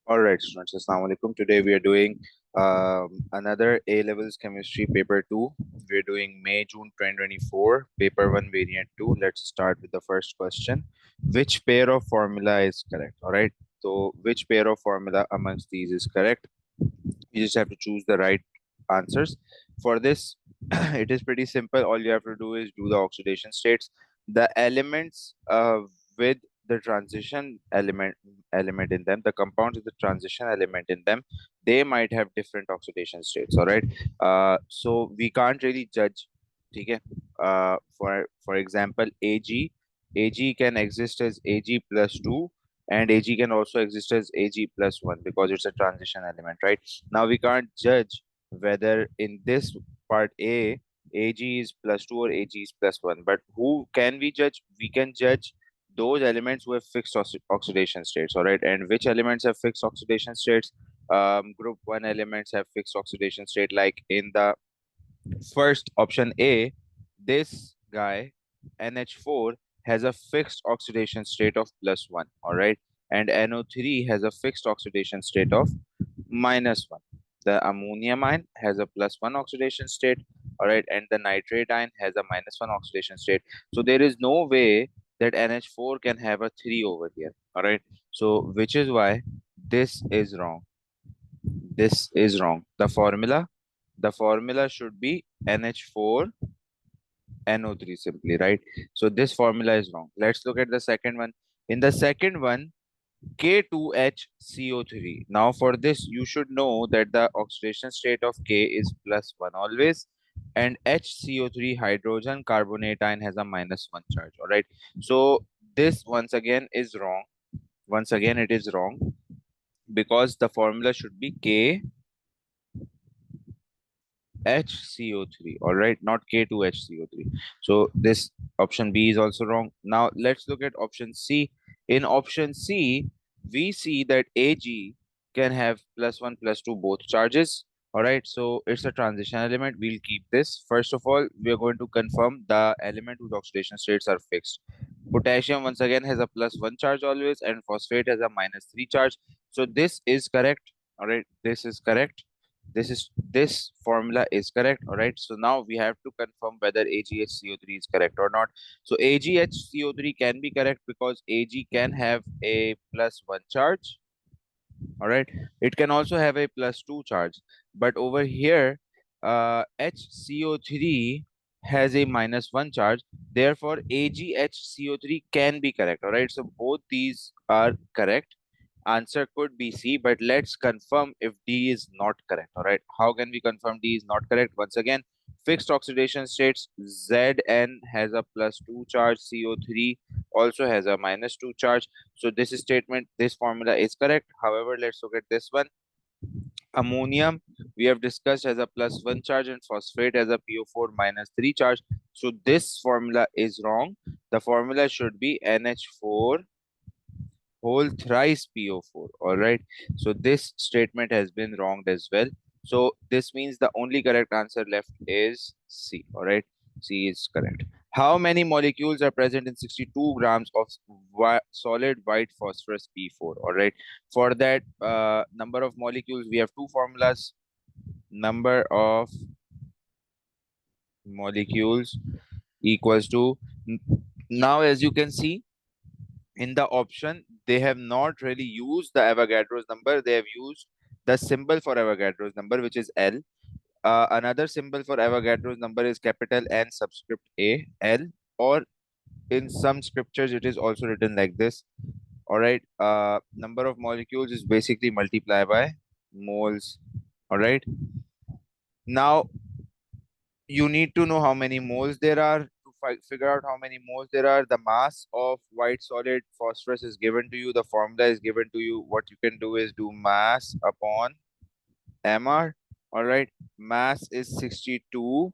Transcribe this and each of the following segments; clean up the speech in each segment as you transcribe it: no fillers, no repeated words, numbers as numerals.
All right, students, Assalamu alaikum. Today we are doing another A levels chemistry paper 2. We're doing May June 2024, paper 1, variant 2. Let's start with the first question. Which pair of formula is correct? All right. So, which pair of formula amongst these is correct? You just have to choose the right answers. For this, it is pretty simple. All you have to do is do the oxidation states. The elements with the transition element in them, the compounds with the transition element in them, they might have different oxidation states. All right. So we can't really judge. Okay. For example, Ag can exist as Ag plus 2, and Ag can also exist as Ag plus 1 because it's a transition element, right? Now we can't judge whether in this part A, Ag is plus 2 or Ag is plus 1. But who can we judge? We can judge those elements who have fixed oxidation states, all right? And which elements have fixed oxidation states? Group 1 elements have fixed oxidation state, like in the first option A, this guy NH4 has a fixed oxidation state of plus 1, all right? And NO3 has a fixed oxidation state of minus 1. The ammonium ion has a plus 1 oxidation state, all right? And the nitrate ion has a minus 1 oxidation state. So there is no way that NH4 can have a 3 over here, all right? So which is why this is wrong. This is wrong. The formula should be NH4 NO3 simply, right? So this formula is wrong. Let's look at the second one. In the second one, K2HCO3. Now for this, you should know that the oxidation state of K is plus 1 always, and HCO3 hydrogen carbonate ion has a minus 1 charge. All right. So this once again is wrong. Once again, it is wrong because the formula should be KHCO3. All right, not K2HCO3. So this option B is also wrong. Now let's look at option C. In option C, we see that Ag can have plus 1 plus 2 both charges. All right, so it's a transition element. We'll keep this. First of all, we are going to confirm the element whose oxidation states are fixed. Potassium once again has a plus 1 charge always, and phosphate has a minus 3 charge. So this is correct. All right, this is correct. This formula is correct. All right, so now we have to confirm whether AgHCO3 is correct or not. So AgHCO3 can be correct because Ag can have a plus 1 charge. All right, it can also have a plus 2 charge, but over here HCO3 has a minus 1 charge, therefore AgHCO3 can be correct. All right, so both these are correct. Answer could be C, but let's confirm if D is not correct. All right, how can we confirm D is not correct? Once again, fixed oxidation states, Zn has a plus 2 charge, CO3 also has a minus 2 charge. So this statement, this formula is correct. However, let's look at this one. Ammonium we have discussed has a plus 1 charge, and phosphate has a PO4 minus 3 charge. So this formula is wrong. The formula should be NH4 whole thrice PO4. All right. So this statement has been wronged as well. So this means the only correct answer left is C. All right. C is correct. How many molecules are present in 62 grams of solid white phosphorus P4? All right. For that number of molecules, we have two formulas. Number of molecules equals to, now as you can see, in the option, they have not really used the Avogadro's number. They have used the symbol for Avogadro's number, which is L. Another symbol for Avogadro's number is capital N subscript A, L, or in some scriptures, it is also written like this. All right. Number of molecules is basically multiply by moles. All right. Now, you need to know how many moles there are. To figure out how many moles there are, the mass of white solid phosphorus is given to you, the formula is given to you. What you can do is do mass upon mr. All right, mass is 62.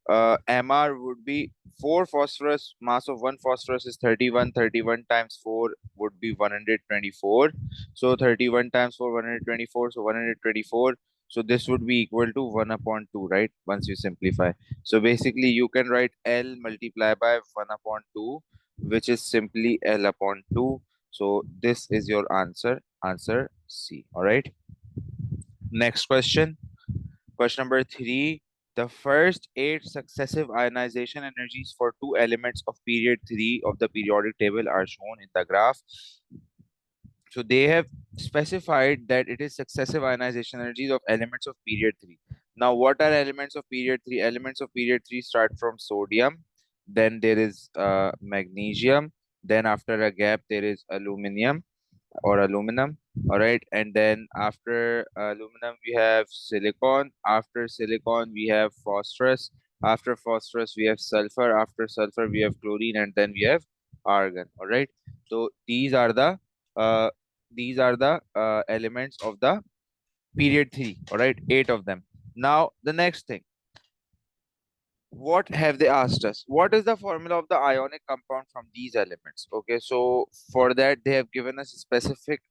Mr would be 4 phosphorus. Mass of 1 phosphorus is 31. 31 times 4 would be 124. So 31 times 4, 124. So 124. So this would be equal to 1 upon 2, right? Once you simplify. So basically you can write L multiplied by 1 upon 2, which is simply L upon 2. So this is your answer. Answer C. All right. Next question. Question number 3. The first 8 successive ionization energies for 2 elements of period 3 of the periodic table are shown in the graph. So they have specified that it is successive ionization energies of elements of period 3. Now, what are elements of period 3? Elements of period 3 start from sodium, then there is magnesium, then after a gap there is aluminum or aluminum. All right, and then after aluminum we have silicon, after silicon we have phosphorus, after phosphorus we have sulfur, after sulfur we have chlorine, and then we have argon. All right, so uh, these are the elements of the period 3. All right, 8 of them. Now the next thing, what have they asked us? What is the formula of the ionic compound from these elements? Okay, so for that they have given us specific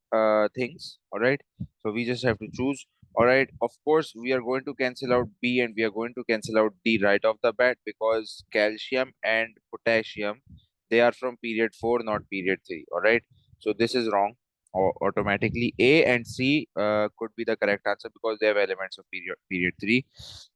things. All right, so we just have to choose. All right, of course we are going to cancel out B and we are going to cancel out D right off the bat, because calcium and potassium, they are from period 4, not period 3. All right, so this is wrong. Or automatically A and C could be the correct answer because they have elements of period 3.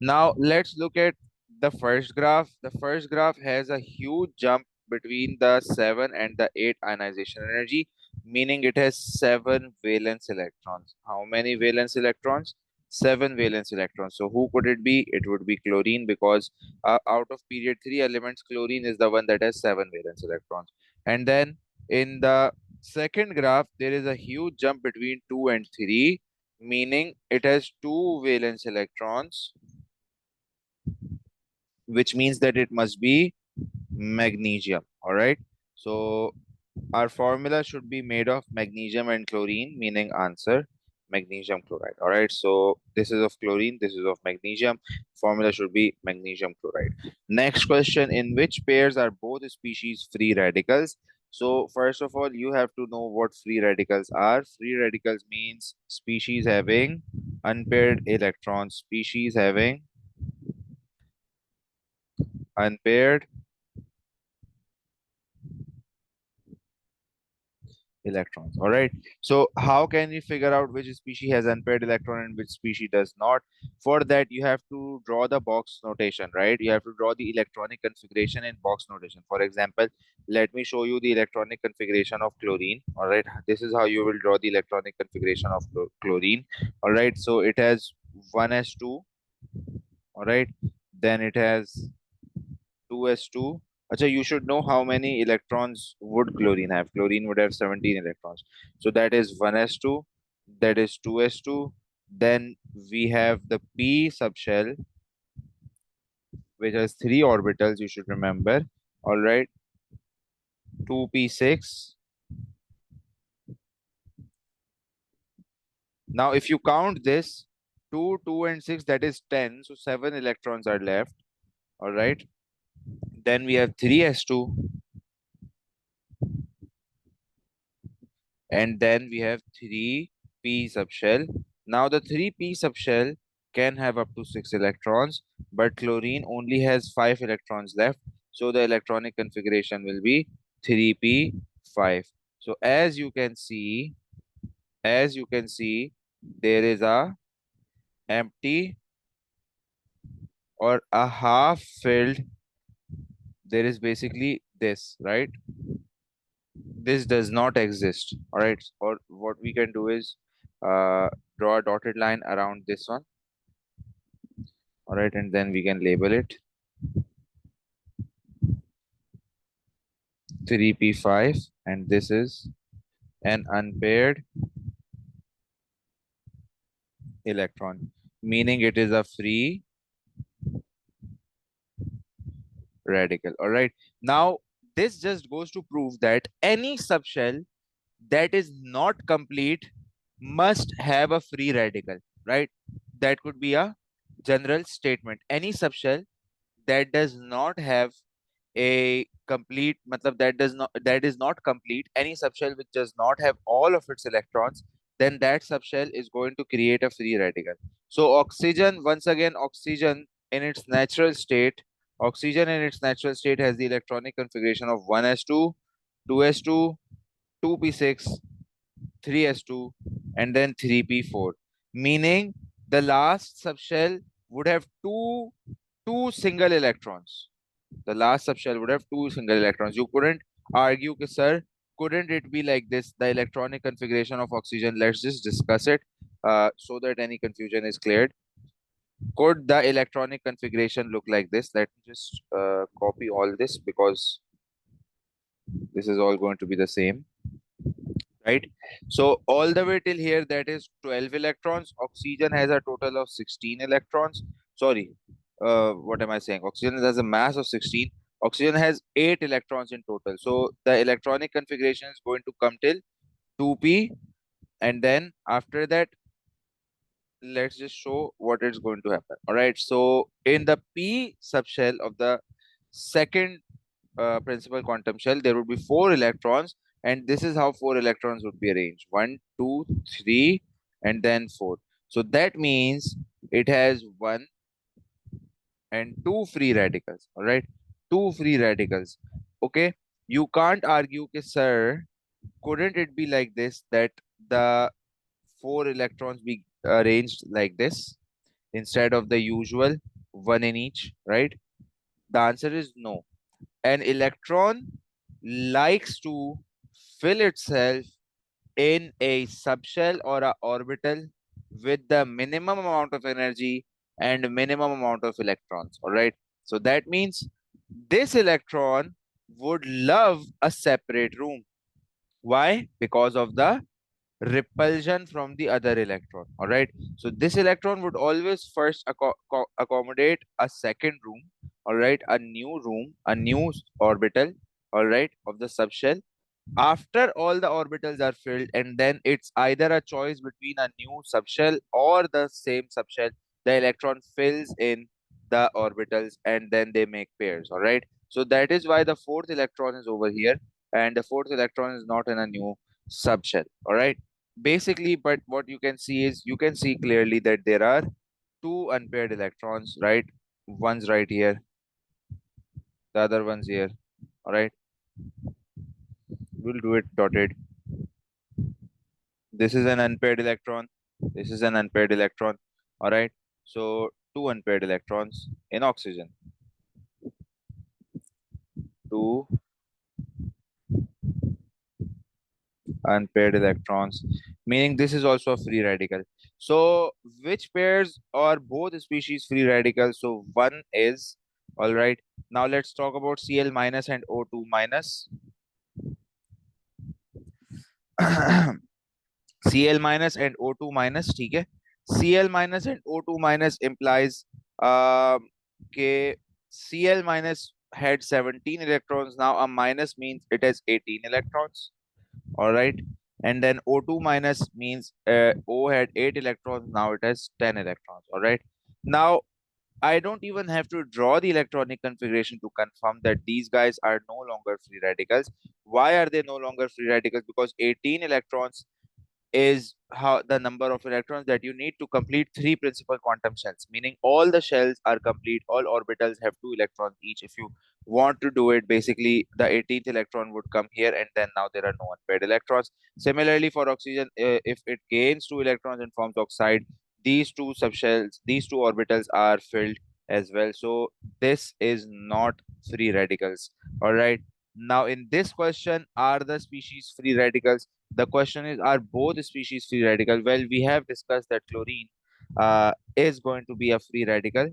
Now let's look at the first graph. The first graph has a huge jump between the 7 and the 8 ionization energy, meaning it has 7 valence electrons. How many valence electrons? 7 valence electrons. So who could it be? It would be chlorine, because out of period 3 elements, chlorine is the one that has 7 valence electrons. And then in the second graph, there is a huge jump between 2 and 3, meaning it has 2 valence electrons, which means that it must be magnesium. All right, so our formula should be made of magnesium and chlorine, meaning answer magnesium chloride. All right, so this is of chlorine, this is of magnesium. Formula should be magnesium chloride. Next question, in which pairs are both species free radicals? So first of all, you have to know what free radicals are. Free radicals means species having unpaired electrons, species having unpaired electrons. All right, so how can we figure out which species has unpaired electron and which species does not? For that you have to draw the box notation, right? You have to draw the electronic configuration in box notation. For example, let me show you the electronic configuration of chlorine. All right, this is how you will draw the electronic configuration of chlorine. All right, so it has 1s2. All right, then it has 2s2. Acha, you should know how many electrons would chlorine have. Chlorine would have 17 electrons. So that is 1s2, that is 2s2. Then we have the p subshell, which has 3 orbitals, you should remember. All right, 2p6. Now, if you count this, 2, 2, and 6, that is 10. So 7 electrons are left. All right. Then we have 3s2. And then we have 3p subshell. Now the 3p subshell can have up to 6 electrons, but chlorine only has 5 electrons left. So the electronic configuration will be 3p5. So as you can see, there is a empty or a half filled. There is basically this, right? This does not exist. All right, or what we can do is draw a dotted line around this one. All right, and then we can label it 3p5, and this is an unpaired electron, meaning it is a free radical. All right, now this just goes to prove that any subshell that is not complete must have a free radical, right? That could be a general statement. Any subshell that does not have a complete matlab, that is not complete, any subshell which does not have all of its electrons, then that subshell is going to create a free radical. So oxygen, once again, oxygen in its natural state has the electronic configuration of 1s2, 2s2, 2p6, 3s2, and then 3p4, meaning the last subshell would have two single electrons. The last subshell would have two single electrons. You couldn't argue, sir, couldn't it be like this? The electronic configuration of oxygen, let's just discuss it so that any confusion is cleared. Could the electronic configuration look like this? Let me just copy all this because this is all going to be the same, right? So all the way till here, that is 12 electrons. Oxygen has a total of 16 electrons. Sorry, what am I saying? Oxygen has a mass of 16. Oxygen has 8 electrons in total. So the electronic configuration is going to come till 2p, and then after that, let's just show what is going to happen. All right. So in the p subshell of the second principal quantum shell, there would be 4 electrons, and this is how 4 electrons would be arranged: 1, 2, 3, and then 4. So that means it has 1 and 2 free radicals. All right, 2 free radicals. Okay, you can't argue, sir, couldn't it be like this, that the 4 electrons be arranged like this instead of the usual 1 in each, right? The answer is no. An electron likes to fill itself in a subshell or a orbital with the minimum amount of energy and minimum amount of electrons. All right. So that means this electron would love a separate room. Why? Because of the repulsion from the other electron. All right. So this electron would always first accommodate a second room. All right. A new room, a new orbital. All right. Of the subshell. After all the orbitals are filled, and then it's either a choice between a new subshell or the same subshell. The electron fills in the orbitals and then they make pairs. All right. So that is why the fourth electron is over here, and the fourth electron is not in a new subshell. All right. Basically, but what you can see is, you can see clearly that there are two unpaired electrons, right? One's right here, the other one's here. All right. We'll do it dotted. This is an unpaired electron. This is an unpaired electron. All right. So two unpaired electrons in oxygen. Two unpaired electrons, meaning this is also a free radical. So which pairs or both species free radicals? So one is, all right. Now let's talk about Cl minus and O2 minus. Cl minus and O2 minus, ठीक है? Cl minus and O2 minus implies के Cl minus had 17 electrons. Now a minus means it has 18 electrons. All right. And then O2 minus means O had 8 electrons. Now it has 10 electrons. All right. Now I don't even have to draw the electronic configuration to confirm that these guys are no longer free radicals. Why are they no longer free radicals? Because 18 electrons is how the number of electrons that you need to complete three principal quantum shells, meaning all the shells are complete, all orbitals have two electrons each. If you want to do it, basically the 18th electron would come here, and then now there are no unpaired electrons. Similarly for oxygen, if it gains two electrons and forms oxide, these two subshells, these two orbitals are filled as well. So this is not free radicals. All right. Now in this question, are the species free radicals? The question is, are both species free radical? Well, we have discussed that chlorine is going to be a free radical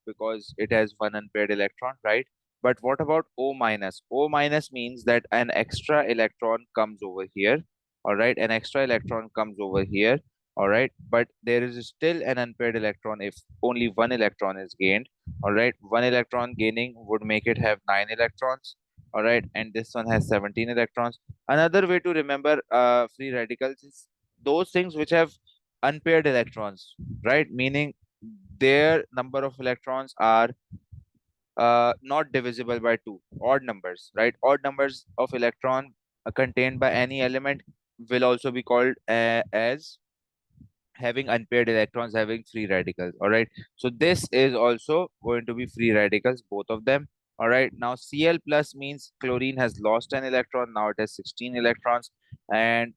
because it has one unpaired electron, right? But what about O minus? O minus means that an extra electron comes over here, all right? An extra electron comes over here, all right? But there is still an unpaired electron if only one electron is gained, all right? One electron gaining would make it have 9 electrons, all right? And this one has 17 electrons. Another way to remember free radicals is those things which have unpaired electrons, right? Meaning their number of electrons are not divisible by 2, odd numbers, right? Odd numbers of electron contained by any element will also be called as having unpaired electrons, having free radicals. All right. So this is also going to be free radicals, both of them. All right. Now Cl plus means chlorine has lost an electron. Now it has 16 electrons. And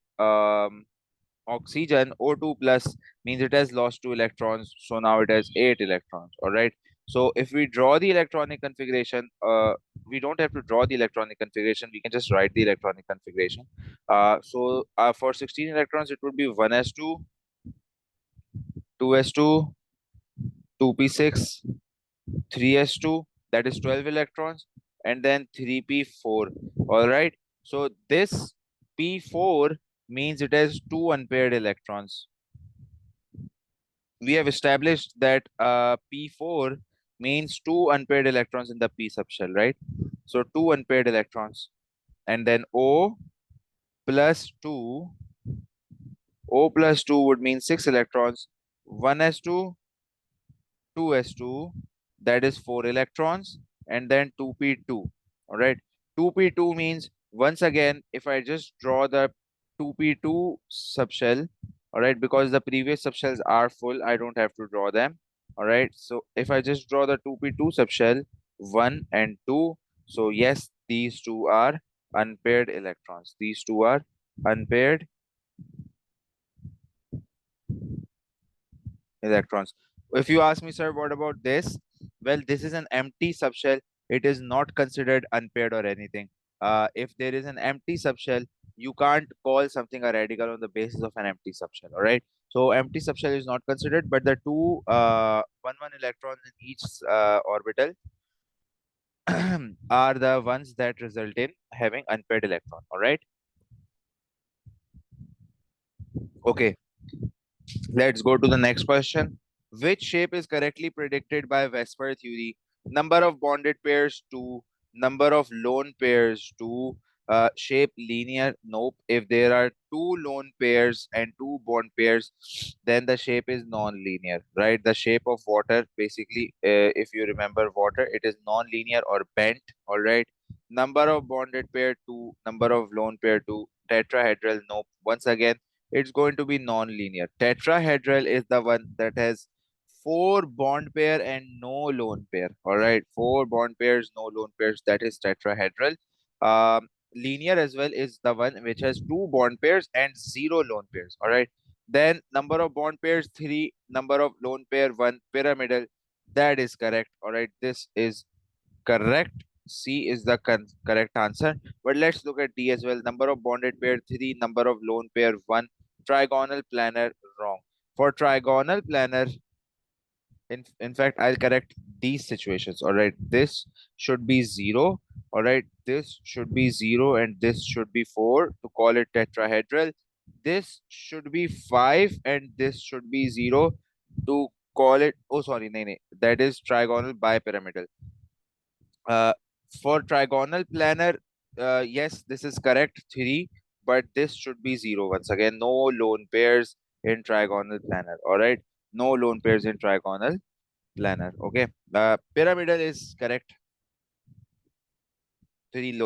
oxygen, O2 plus means it has lost 2 electrons, so now it has 8 electrons. All right. So if we draw the electronic configuration, we don't have to draw the electronic configuration. We can just write the electronic configuration. For 16 electrons, it would be 1s2, 2s2, 2p6, 3s2, that is 12 electrons, and then 3p4. All right. So this p4 means it has 2 unpaired electrons. We have established that p4 means 2 unpaired electrons in the p subshell, right? So 2 unpaired electrons, and then plus 2, O plus 2 would mean 6 electrons, 1s2, 2s2, that is 4 electrons, and then 2p2. All right. 2p2 means, once again, if I just draw the 2p2 subshell, all right, because the previous subshells are full, I don't have to draw them. All right. So if I just draw the 2p2 subshell, 1 and 2, so yes, these two are unpaired electrons. These two are unpaired electrons. If you ask me, sir, what about this? Well, this is an empty subshell. It is not considered unpaired or anything. If there is an empty subshell, you can't call something a radical on the basis of an empty subshell. All right. So empty subshell is not considered, but the two one electrons in each orbital are the ones that result in having unpaired electron. All right. Okay. Let's go to the next question. Which shape is correctly predicted by Vesper theory? Number of bonded pairs 2, number of lone pairs 2, shape linear. Nope. If there are 2 lone pairs and 2 bond pairs, then the shape is non-linear, right? The shape of water, basically, if you remember water, it is non-linear or bent. All right. Number of bonded pair 2, number of lone pair 2, tetrahedral. Nope. Once again, it's going to be non-linear. Tetrahedral is the one that has 4 bond pair and no lone pair. All right, 4 bond pairs, no lone pairs. That is tetrahedral. Linear as well is the one which has 2 bond pairs and 0 lone pairs. All right. Then number of bond pairs 3, number of lone pair 1. Pyramidal. That is correct. All right. This is correct. C is the correct answer. But let's look at D as well. Number of bonded pair 3, number of lone pair 1. Trigonal planar, wrong. For trigonal planar, in fact, I'll correct these situations. All right, this should be 0. All right, this should be 0 and this should be 4 to call it tetrahedral. This should be 5 and this should be 0 to call it, oh sorry, no, that is trigonal bipyramidal. Uh, for trigonal planar, yes, this is correct, 3, but this should be 0 once again. No lone pairs in trigonal planar. All right, no lone pairs in trigonal planar. Okay, pyramidal is correct. 3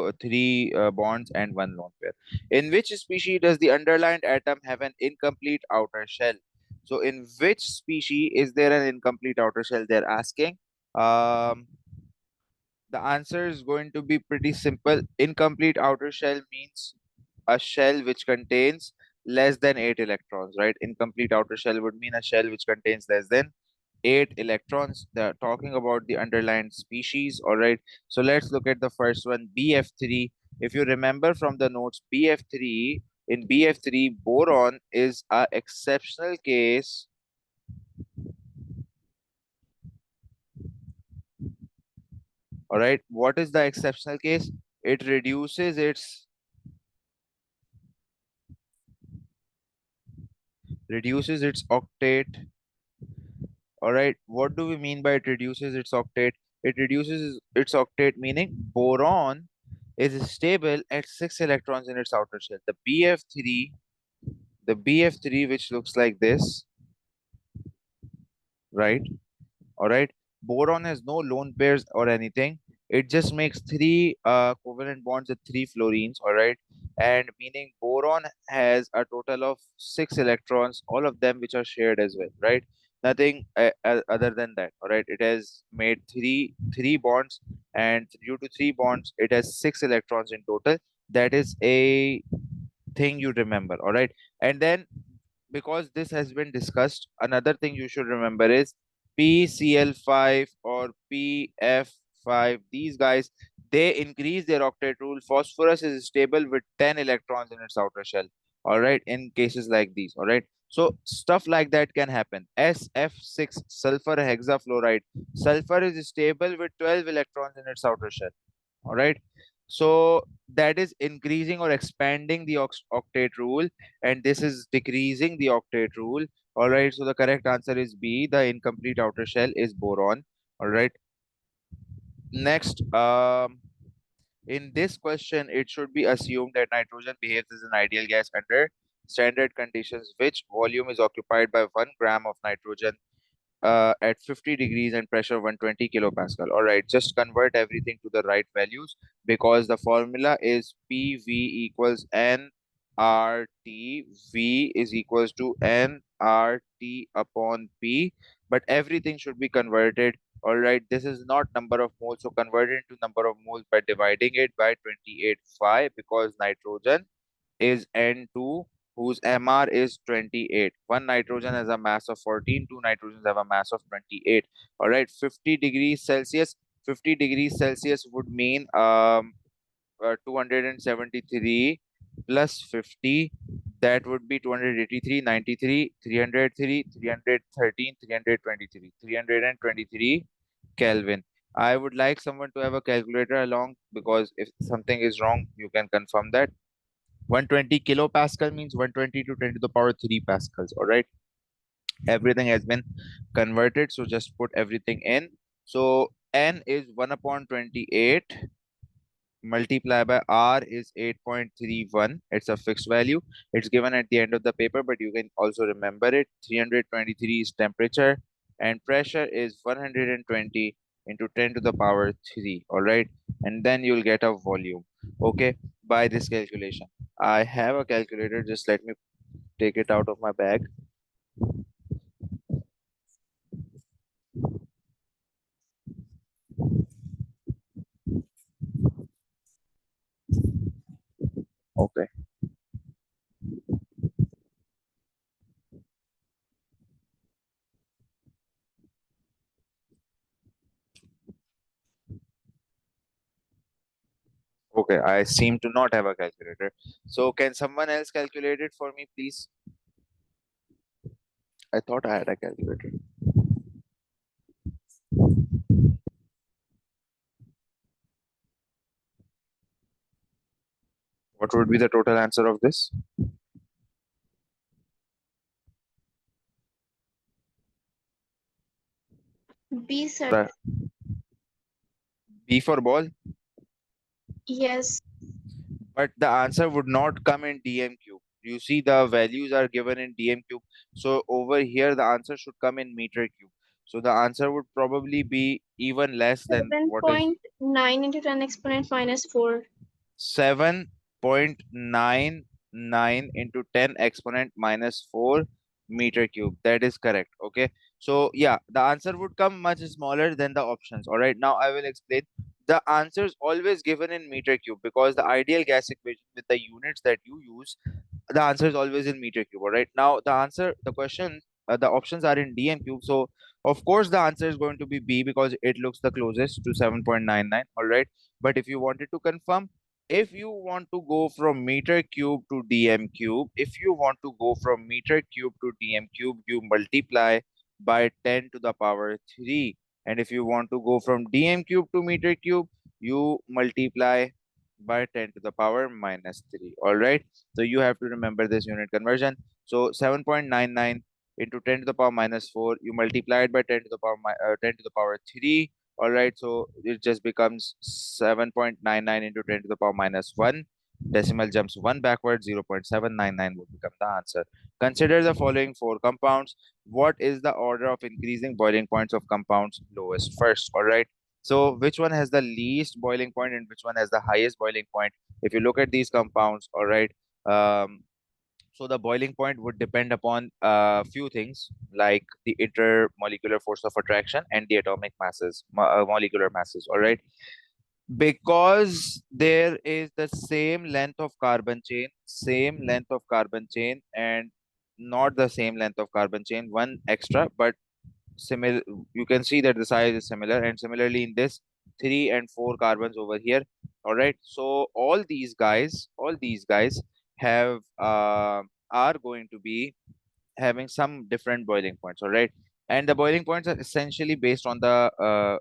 bonds and 1 lone pair. In which species does the underlined atom have an incomplete outer shell? So, in which species is there an incomplete outer shell? They're asking. Um, The answer is going to be pretty simple. Incomplete outer shell means a shell which contains less than 8 electrons, right? Incomplete outer shell would mean a shell which contains less than 8 electrons. They're talking about the underlined species, all right? So let's look at the first one, BF3. If you remember from the notes, BF3, in BF3, boron is a exceptional case. All right, what is the exceptional case? It reduces its octet. All right, what do we mean by it reduces its octet? It reduces its octet, meaning boron is stable at 6 electrons in its outer shell. The BF3 which looks like this, right? All right, boron has no lone pairs or anything. It just makes 3 covalent bonds with 3 fluorines. All right, and meaning boron has a total of 6 electrons, all of them which are shared as well, right? Nothing other than that. All right, it has made three bonds, and due to 3 bonds it has 6 electrons in total. That is a thing you remember. All right, and then because this has been discussed, another thing you should remember is PCl5 or PF5. These guys, they increase their octet rule. Phosphorus is stable with 10 electrons in its outer shell. All right, in cases like these. All right, so stuff like that can happen. SF6, sulfur hexafluoride. Sulfur is stable with 12 electrons in its outer shell. All right, so that is increasing or expanding the octet rule, and this is decreasing the octet rule. All right, so the correct answer is B. The incomplete outer shell is boron. All right, next, in this question, it should be assumed that nitrogen behaves as an ideal gas under standard conditions. Which volume is occupied by 1 gram of nitrogen at 50 degrees and pressure 120 kilopascal? All right, just convert everything to the right values, because the formula is PV equals nRT. V is equals to nRT upon P, but everything should be converted. All right, this is not number of moles, so convert it into number of moles by dividing it by 28.5, because nitrogen is N2, whose MR is 28. One nitrogen has a mass of 14, two nitrogens have a mass of 28. All right, 50 degrees Celsius. 50 degrees Celsius would mean 273 plus 50. That would be 283, 93, 303, 313, 323, 323 Kelvin. I would like someone to have a calculator along, because if something is wrong, you can confirm that. 120 kilopascal means 120 to 10 to the power 3 pascals. All right, everything has been converted, so just put everything in. So n is 1 upon 28, multiply by r is 8.31. It's a fixed value. It's given at the end of the paper, but you can also remember it. 323 is temperature, and pressure is 120 into 10 to the power 3. All right, and then you'll get a volume. Okay, by this calculation, I have a calculator. Just let me take it out of my bag. Okay. Okay, I seem to not have a calculator. So can someone else calculate it for me, please? I thought I had a calculator. What would be the total answer of this? B, sir. The B for ball, Yes. but the answer would not come in dm cube. You see, the values are given in dm cube. So over here, the answer should come in meter cube. So the answer would probably be even less than what is 7.9 into 10 exponent minus 4. 7.99 into 10 exponent minus 4 meter cube. That is correct. Okay. So yeah, the answer would come much smaller than the options. All right. Now I will explain. The answer is always given in meter cube, because the ideal gas equation with the units that you use, the answer is always in meter cube. All right, now the question, the options are in dm cube, so of course the answer is going to be B, because it looks the closest to 7.99. All right, but if you wanted to confirm, if you want to go from meter cube to dm cube, if you want to go from meter cube to dm cube, you multiply by 10 to the power 3, and if you want to go from dm cube to meter cube, you multiply by 10 to the power minus 3. All right, so you have to remember this unit conversion. So 7.99 into 10 to the power minus 4, you multiply it by 10 to the power 10 to the power 3. All right, so it just becomes 7.99 into 10 to the power minus 1. Decimal jumps 1 backward, 0.799 would become the answer. Consider the following 4 compounds. What is the order of increasing boiling points of compounds lowest first? All right, so which one has the least boiling point and which one has the highest boiling point? If you look at these compounds, all right, um, so the boiling point would depend upon a few things, like the intermolecular force of attraction and the atomic masses, molecular masses. All right, because there is the same length of carbon chain, and not the same length of carbon chain, one extra, but similar. You can see that the size is similar, and similarly in this 3 and 4 carbons over here. All right, so all these guys have are going to be having some different boiling points. All right, and the boiling points are essentially based on the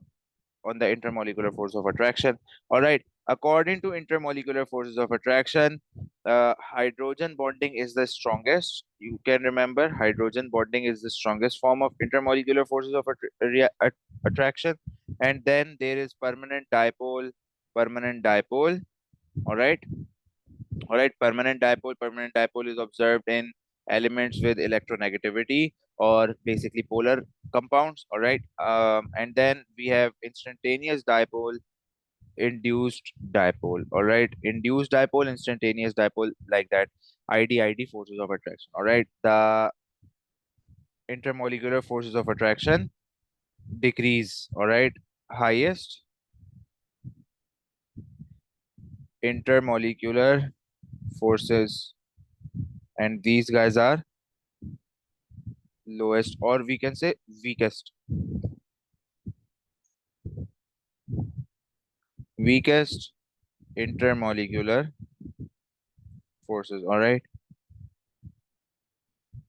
intermolecular force of attraction. All right, according to intermolecular forces of attraction, hydrogen bonding is the strongest. You can remember hydrogen bonding is the strongest form of intermolecular forces of attraction. And then there is permanent dipole. All right, all right, permanent dipole is observed in elements with electronegativity or basically polar compounds. All right, and then we have instantaneous dipole, induced dipole. All right, induced dipole, instantaneous dipole, like that. ID forces of attraction. All right, the intermolecular forces of attraction decrease. All right, highest intermolecular forces, and these guys are lowest, or we can say weakest. Weakest intermolecular forces. All right,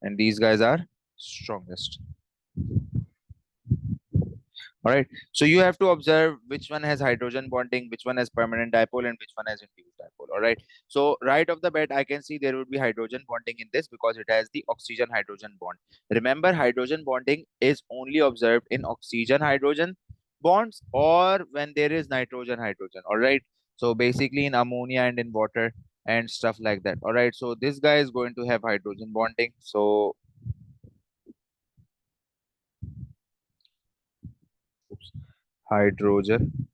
and these guys are strongest. All right, so you have to observe which one has hydrogen bonding, which one has permanent dipole, and which one has induced dipole. All right, so right off the bat I can see there would be hydrogen bonding in this because it has the oxygen hydrogen bond. Remember, hydrogen bonding is only observed in oxygen hydrogen bonds or when there is nitrogen hydrogen. All right, so basically in ammonia and in water and stuff like that. All right, so this guy is going to have hydrogen bonding. So oops, hydrogen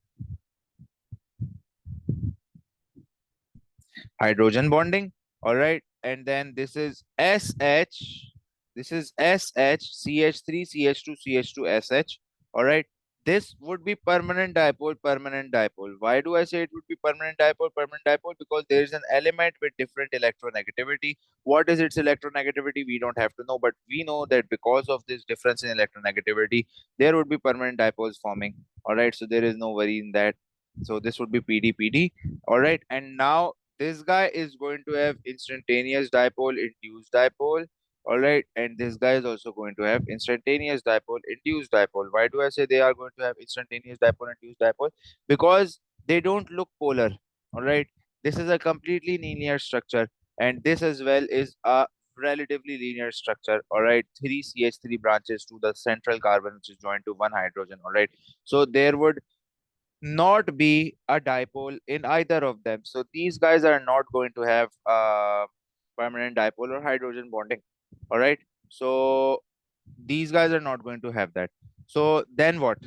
hydrogen bonding. All right, and then this is SH, this is SH, CH3, CH2, CH2, SH. All right, this would be permanent dipole, permanent dipole. Why do I say it would be permanent dipole, permanent dipole? Because there is an element with different electronegativity. What is its electronegativity? We don't have to know, but we know that because of this difference in electronegativity, there would be permanent dipoles forming. All right, so there is no worry in that. So this would be PD. All right, and now this guy is going to have instantaneous dipole, induced dipole. All right, and this guy is also going to have instantaneous dipole, induced dipole. Why do I say they are going to have instantaneous dipole, induced dipole? Because they don't look polar. All right, this is a completely linear structure, and this as well is a relatively linear structure. All right, three CH3 branches to the central carbon, which is joined to one hydrogen. All right, so there would not be a dipole in either of them. So these guys are not going to have permanent dipole or hydrogen bonding. All right. So these guys are not going to have that. So then what?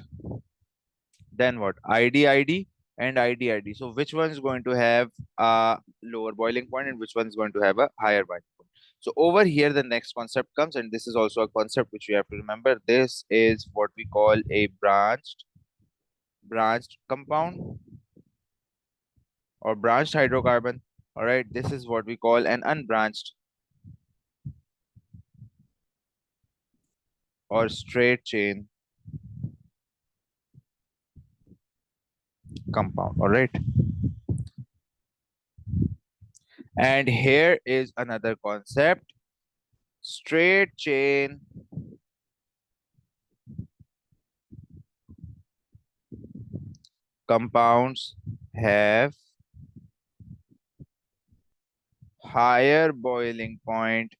Then what? ID and ID. So which one is going to have a lower boiling point and which one is going to have a higher boiling point? So over here, the next concept comes, and this is also a concept which you have to remember. This is what we call a branched compound or branched hydrocarbon. All right, this is what we call an unbranched or straight chain compound. All right, and here is another concept. Straight chain compounds have higher boiling point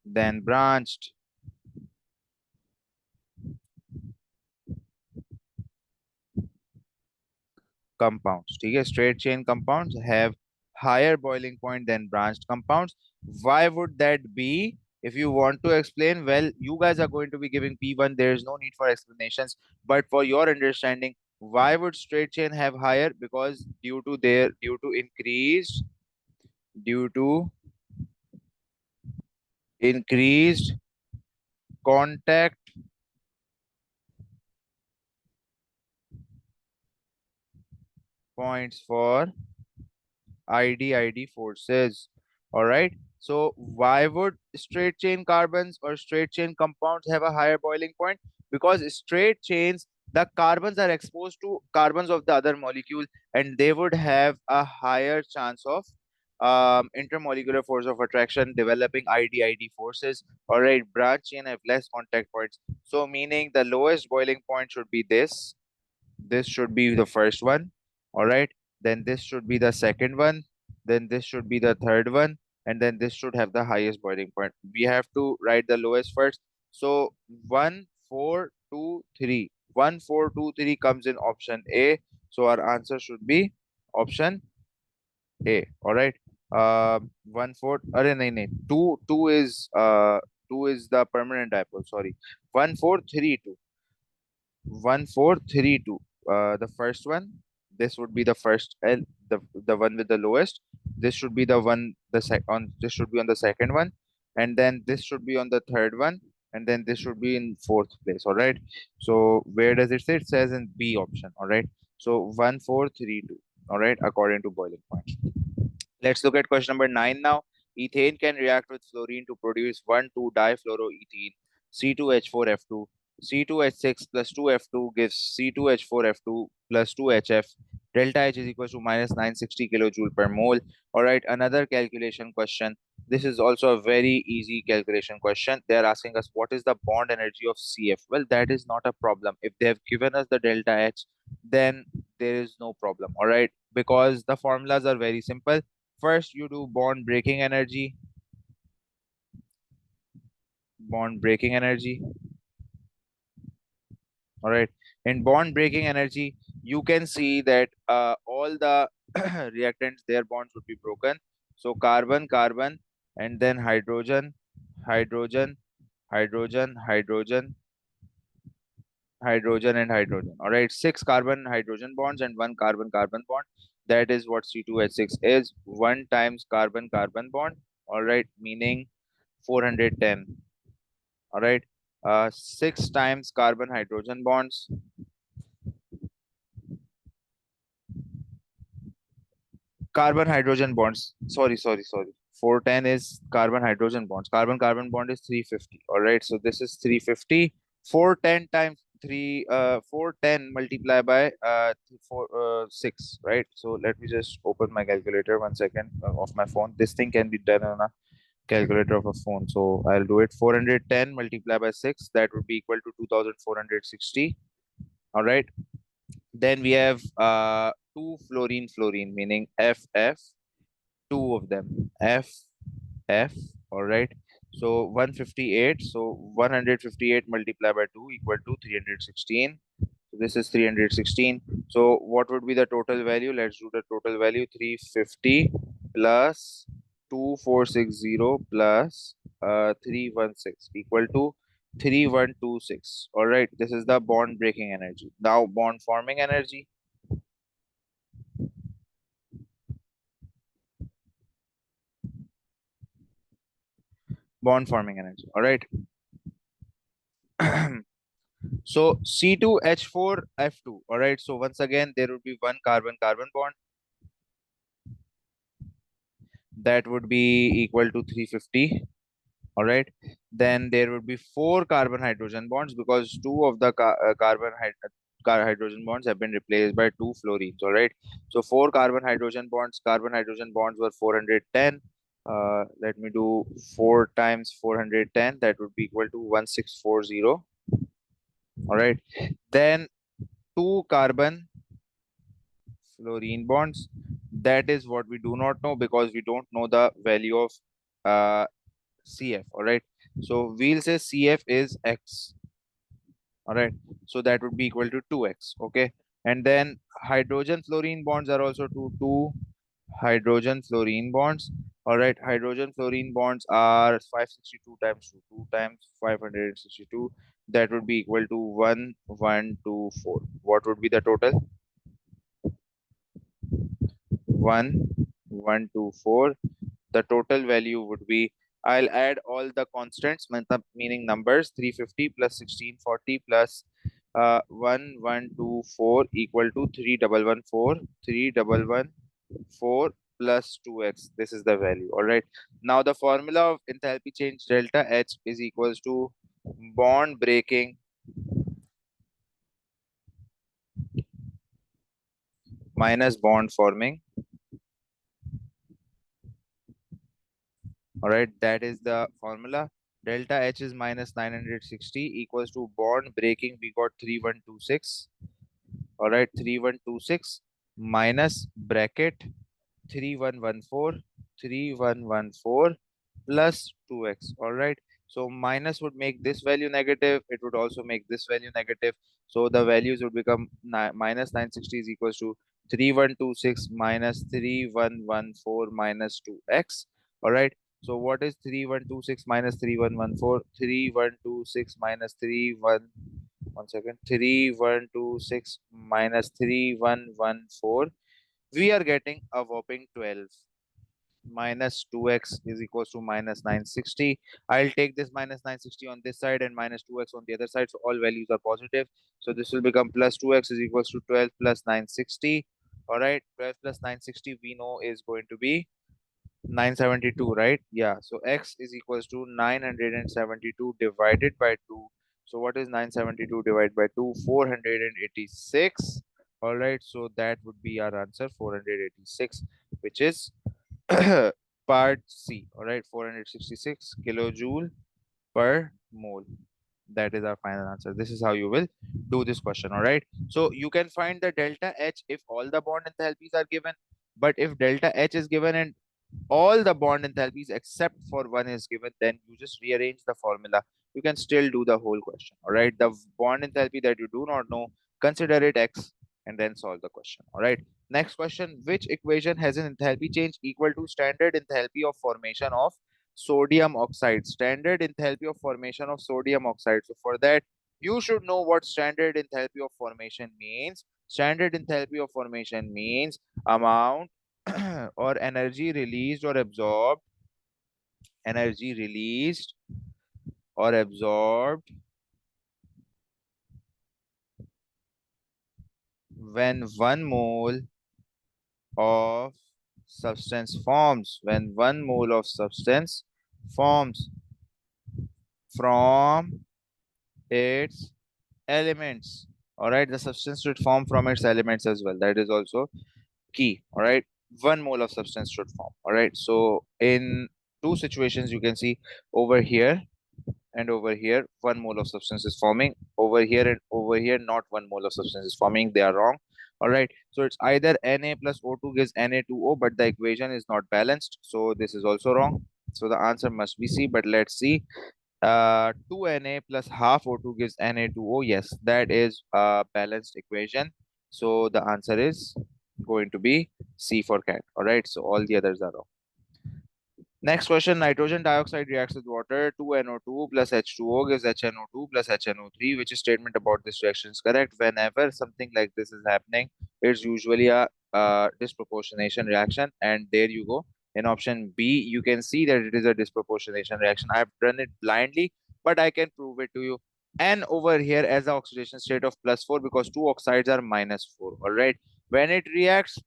than branched compounds. Okay, straight chain compounds have higher boiling point than branched compounds. Why would that be? If you want to explain, well, you guys are going to be giving P1. There is no need for explanations. But for your understanding, why would straight chain have higher? Because due to increased contact points for ID forces. All right. So why would straight chain carbons or straight chain compounds have a higher boiling point? Because straight chains, the carbons are exposed to carbons of the other molecule, and they would have a higher chance of intermolecular force of attraction, developing ID forces. All right, branch chain have less contact points. So meaning the lowest boiling point should be this. This should be the first one. All right, then this should be the second one, then this should be the third one, and then this should have the highest boiling point. We have to write the lowest first. So 1 4 2 3, 1 4 2 3 comes in option A. So our answer should be option A. All right. 1 4, array nahi, nahi. 2 is the permanent dipole, sorry. 1 4 3 2, 1 4 3 2. The first one, this would be the first L, the one with the lowest. This should be the one, this should be on the second one, and then this should be on the third one, and then this should be in fourth place. All right. So where does it say? It says in B option. All right. So 1 4 3 2. All right, according to boiling point. Let's look at question number 9 now. Ethane can react with fluorine to produce 1,2-difluoroethene, C2H4F2. C2H6 plus 2F2 gives C2H4F2 plus 2HF. Delta H is equal to minus 960 kilojoule per mole. All right, another calculation question. This is also a very easy calculation question. They are asking us what is the bond energy of CF. Well, that is not a problem. If they have given us the delta H, then there is no problem. All right, because the formulas are very simple. First, you do bond breaking energy. Bond breaking energy. All right. In bond breaking energy, you can see that all the reactants, their bonds would be broken. So carbon, carbon, and then hydrogen, hydrogen, hydrogen, hydrogen, hydrogen, and hydrogen. All right. 6 carbon hydrogen bonds and 1 carbon carbon bond. That is what C2H6 is. 1 times carbon carbon bond. All right. Meaning 410. All right. 6 times carbon hydrogen bonds. Carbon hydrogen bonds. Sorry. 410 is carbon hydrogen bonds. Carbon carbon bond is 350. All right. So this is 350. 410 times 410 multiplied by 6, right? So let me just open my calculator 1 second of my phone. This thing can be done on a calculator of a phone. So I'll do it. 410 multiplied by 6, that would be equal to 2460. All right. Then we have 2 fluorine, meaning FF, 2 of them, FF. All right. So 158. So 158 multiplied by 2 equal to 316. So this is 316. So what would be the total value? Let's do the total value. 350 plus 2460 plus 316 equal to 3126. All right. This is the bond breaking energy. Now bond forming energy. Bond forming energy. All right. So C2H4F2. All right. So once again, there would be 1 carbon carbon bond. That would be equal to 350. All right. Then there would be 4 carbon hydrogen bonds, because 2 of the hydrogen bonds have been replaced by 2 fluorines. All right. So 4 carbon hydrogen bonds. Carbon hydrogen bonds were 410. Let me do 4 times 410. That would be equal to 1640. All right. Then 2 carbon fluorine bonds. That is what we do not know, because we don't know the value of CF. All right. So we'll say CF is X. All right. So that would be equal to 2X. Okay. And then hydrogen fluorine bonds are also 2 hydrogen fluorine bonds. All right. Hydrogen fluorine bonds are 562 times 2, 2 times 562. That would be equal to 1124. What would be the total? 1124. The total value would be, I'll add all the constants, meaning numbers. 350 plus 1640 plus 1124 equal to 3114. 3114 plus 2x. This is the value. All right. Now the formula of enthalpy change delta H is equals to bond breaking minus bond forming. All right, that is the formula. Delta H is minus 960 equals to bond breaking. We got 3126. All right, 3126 minus bracket 3114, 3114 plus 2x. All right, so minus would make this value negative. It would also make this value negative. So the values would become minus 960 is equals to 3126 minus 3114 minus 2x. All right. So what is 3126 minus 3114? 3126 minus 3126 minus 3114. We are getting a whopping 12. Minus 2x is equals to minus 960. I'll take this minus 960 on this side and minus 2x on the other side. So all values are positive. So this will become plus 2x is equals to 12 plus 960. All right. 12 plus 960 we know is going to be 972, right? Yeah. So x is equals to 972 divided by 2. So what is 972 divided by 2? 486. All right. So that would be our answer, 486, which is part C. All right. 466 kilojoule per mole. That is our final answer. This is how you will do this question. All right. So you can find the delta H if all the bond enthalpies are given. But if delta H is given and all the bond enthalpies except for one is given, then you just rearrange the formula. You can still do the whole question. All right. The bond enthalpy that you do not know, consider it X and then solve the question. All right. Next question, which equation has an enthalpy change equal to standard enthalpy of formation of sodium oxide? Standard enthalpy of formation of sodium oxide. So for that, you should know what standard enthalpy of formation means. Standard enthalpy of formation means amount or energy released or absorbed, energy released or absorbed when 1 mole of substance forms, when 1 mole of substance forms from its elements. All right, the substance should form from its elements as well. That is also key. All right, 1 mole of substance should form. All right, so in two situations you can see over here and over here 1 mole of substance is forming. Over here and over here not 1 mole of substance is forming. They are wrong. All right, so it's either Na plus O2 gives Na2O, but the equation is not balanced, so this is also wrong. So the answer must be C. But let's see. 2Na plus half O2 gives Na2O. Yes, that is a balanced equation. So the answer is going to be C for cat. All right, so all the others are wrong. Next question, nitrogen dioxide reacts with water. 2NO2 plus H2O gives HNO2 plus HNO3. Which statement about this reaction is correct? Whenever something like this is happening, it's usually a disproportionation reaction. And there you go. In option B, you can see that it is a disproportionation reaction. I've done it blindly, but I can prove it to you. N over here as the oxidation state of +4 because two oxides are -4. All right. When it reacts,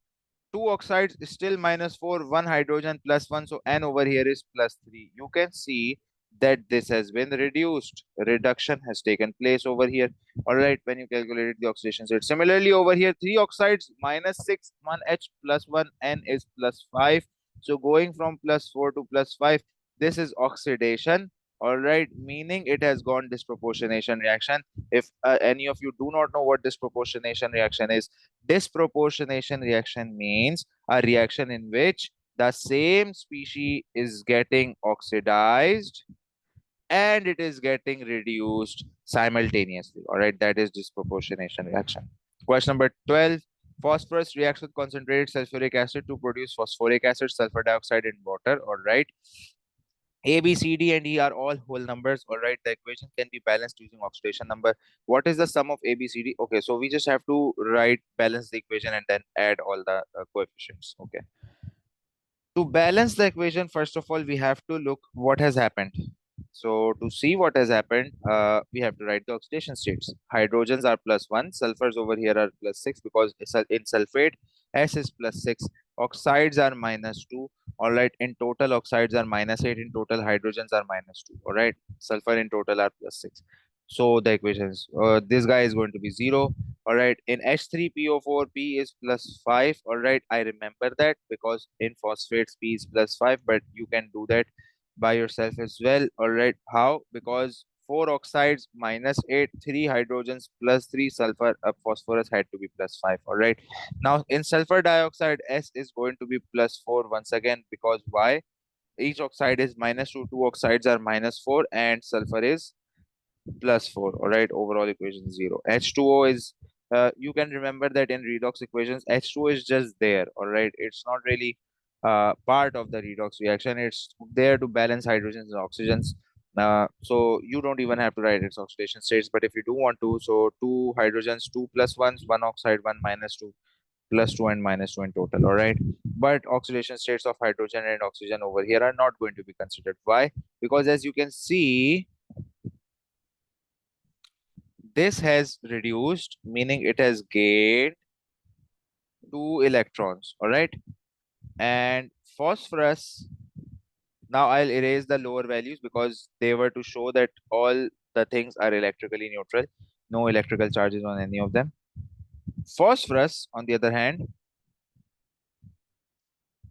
two oxides is still -4, one hydrogen +1, so N over here is +3. You can see that this has been reduced. Reduction has taken place over here. All right, when you calculated the oxidation state. Similarly, over here, three oxides -6, one H +1, N is +5. So going from +4 to +5, this is oxidation. All right, meaning it has gone disproportionation reaction. If any of you do not know what disproportionation reaction is, disproportionation reaction means a reaction in which the same species is getting oxidized and it is getting reduced simultaneously. All right, that is disproportionation reaction. Question number 12. Phosphorus reacts with concentrated sulfuric acid to produce phosphoric acid, sulfur dioxide, and water. All right. A, B, C, D, and E are all whole numbers. All right. The equation can be balanced using oxidation number. What is the sum of A, B, C, D? Okay. So we just have to balance the equation and then add all the coefficients. Okay. To balance the equation, first of all, we have to look what has happened. So to see what has happened, we have to write the oxidation states. Hydrogens are +1, sulfurs over here are +6 because in sulfate, S is +6. oxides are -2. All right, in total oxides are -8, in total hydrogens are -2. All right, sulfur in total are +6. So the equations, this guy is going to be 0. All right, in H3PO4 P is +5. All right, I remember that because in phosphates P is +5, but you can do that by yourself as well. All right, how? Because 4 oxides -8, 3 hydrogens +3 sulfur, phosphorus had to be +5. All right, now in sulfur dioxide S is going to be +4 once again, because why? Each oxide is -2, 2 oxides are -4, and sulfur is +4. All right, overall equation 0. H2O is, you can remember that in redox equations H2O is just there. All right, it's not really part of the redox reaction. It's there to balance hydrogens and oxygens. So you don't even have to write its oxidation states, but if you do want to, so 2 hydrogens, 2 plus 1s, 1 oxide, 1 -2, +2 and -2 in total. All right, but oxidation states of hydrogen and oxygen over here are not going to be considered. Why? Because as you can see, this has reduced, meaning it has gained 2 electrons. All right, and phosphorus, now I'll erase the lower values because they were to show that all the things are electrically neutral, no electrical charges on any of them. Phosphorus, on the other hand,